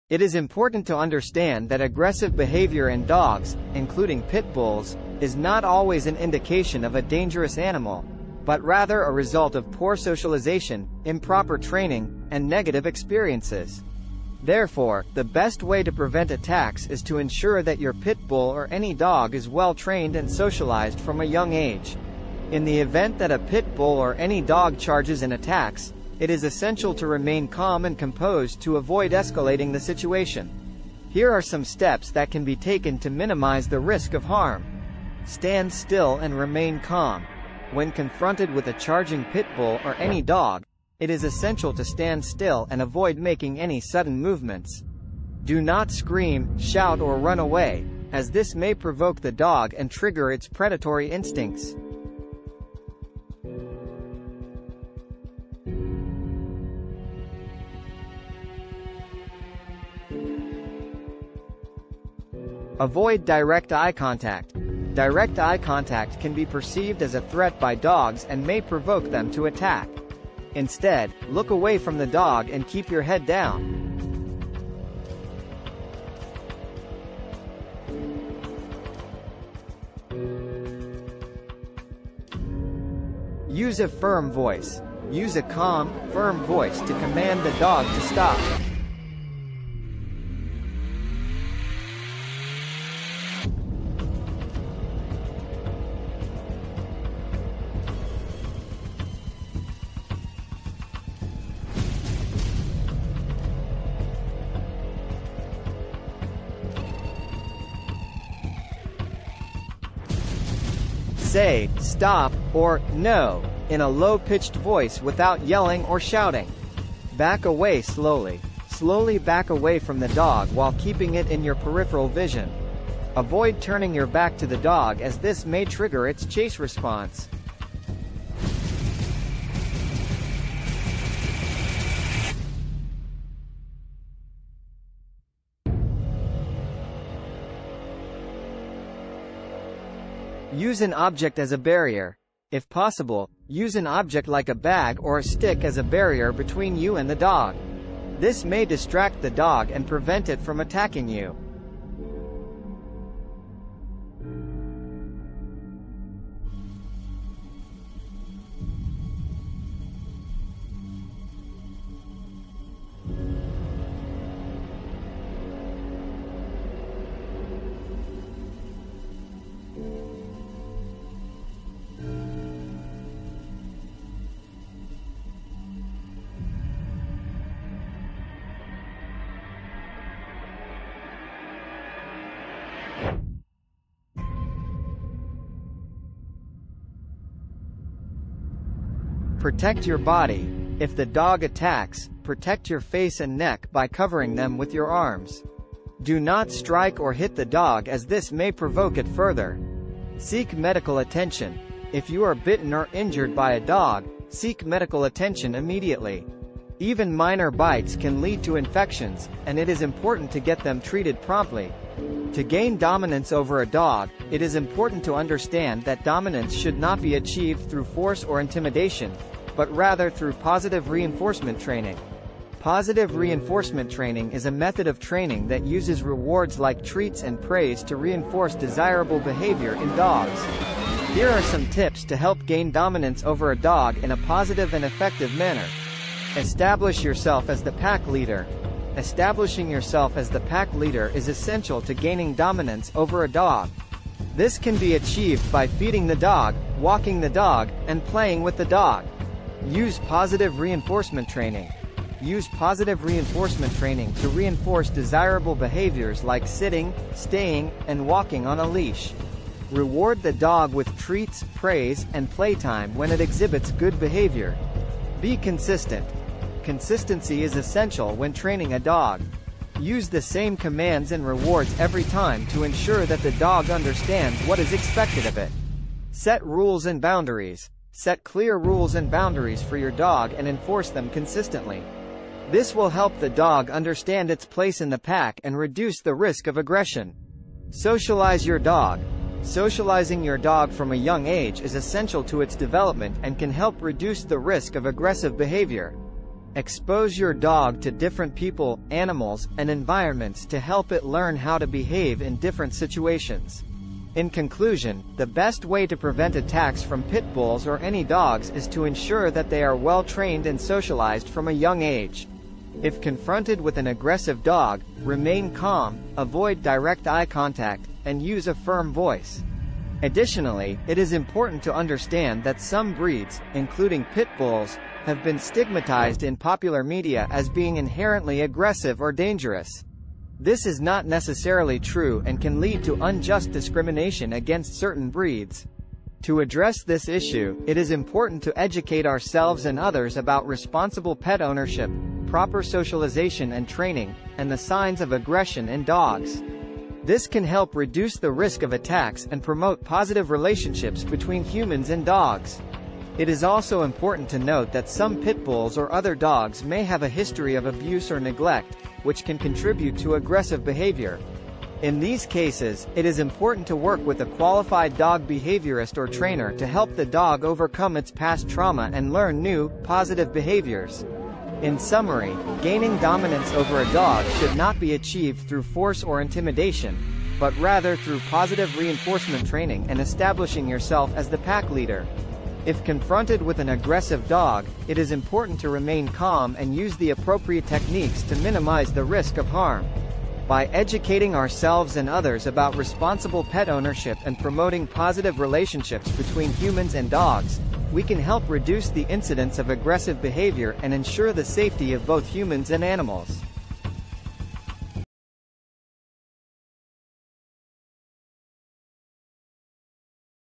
It is important to understand that aggressive behavior in dogs, including pit bulls, is not always an indication of a dangerous animal, but rather a result of poor socialization, improper training, and negative experiences. Therefore, the best way to prevent attacks is to ensure that your pit bull or any dog is well trained and socialized from a young age. In the event that a pit bull or any dog charges and attacks, it is essential to remain calm and composed to avoid escalating the situation. Here are some steps that can be taken to minimize the risk of harm. Stand still and remain calm. When confronted with a charging pit bull or any dog, it is essential to stand still and avoid making any sudden movements. Do not scream, shout or run away, as this may provoke the dog and trigger its predatory instincts. Avoid direct eye contact. Direct eye contact can be perceived as a threat by dogs and may provoke them to attack. Instead, look away from the dog and keep your head down. Use a firm voice. Use a calm, firm voice to command the dog to stop. Say, stop, or, no, in a low-pitched voice without yelling or shouting. Back away slowly. Slowly back away from the dog while keeping it in your peripheral vision. Avoid turning your back to the dog as this may trigger its chase response. Use an object as a barrier. If possible, use an object like a bag or a stick as a barrier between you and the dog. This may distract the dog and prevent it from attacking you. Protect your body. If the dog attacks, protect your face and neck by covering them with your arms. Do not strike or hit the dog as this may provoke it further. Seek medical attention. If you are bitten or injured by a dog, seek medical attention immediately. Even minor bites can lead to infections, and it is important to get them treated promptly. To gain dominance over a dog, it is important to understand that dominance should not be achieved through force or intimidation, but rather through positive reinforcement training. Positive reinforcement training is a method of training that uses rewards like treats and praise to reinforce desirable behavior in dogs. Here are some tips to help gain dominance over a dog in a positive and effective manner. Establish yourself as the pack leader. Establishing yourself as the pack leader is essential to gaining dominance over a dog. This can be achieved by feeding the dog, walking the dog, and playing with the dog. Use positive reinforcement training. Use positive reinforcement training to reinforce desirable behaviors like sitting, staying, and walking on a leash. Reward the dog with treats, praise, and playtime when it exhibits good behavior. Be consistent. Consistency is essential when training a dog. Use the same commands and rewards every time to ensure that the dog understands what is expected of it. Set rules and boundaries. Set clear rules and boundaries for your dog and enforce them consistently. This will help the dog understand its place in the pack and reduce the risk of aggression. Socialize your dog. Socializing your dog from a young age is essential to its development and can help reduce the risk of aggressive behavior. Expose your dog to different people, animals, and environments to help it learn how to behave in different situations. In conclusion, the best way to prevent attacks from pit bulls or any dogs is to ensure that they are well trained and socialized from a young age. If confronted with an aggressive dog, remain calm, avoid direct eye contact, and use a firm voice. Additionally, it is important to understand that some breeds, including pit bulls, have been stigmatized in popular media as being inherently aggressive or dangerous. This is not necessarily true and can lead to unjust discrimination against certain breeds. To address this issue, it is important to educate ourselves and others about responsible pet ownership, proper socialization and training, and the signs of aggression in dogs. This can help reduce the risk of attacks and promote positive relationships between humans and dogs. It is also important to note that some pit bulls or other dogs may have a history of abuse or neglect, which can contribute to aggressive behavior. In these cases, it is important to work with a qualified dog behaviorist or trainer to help the dog overcome its past trauma and learn new, positive behaviors. In summary, gaining dominance over a dog should not be achieved through force or intimidation, but rather through positive reinforcement training and establishing yourself as the pack leader. If confronted with an aggressive dog, it is important to remain calm and use the appropriate techniques to minimize the risk of harm. By educating ourselves and others about responsible pet ownership and promoting positive relationships between humans and dogs, we can help reduce the incidence of aggressive behavior and ensure the safety of both humans and animals.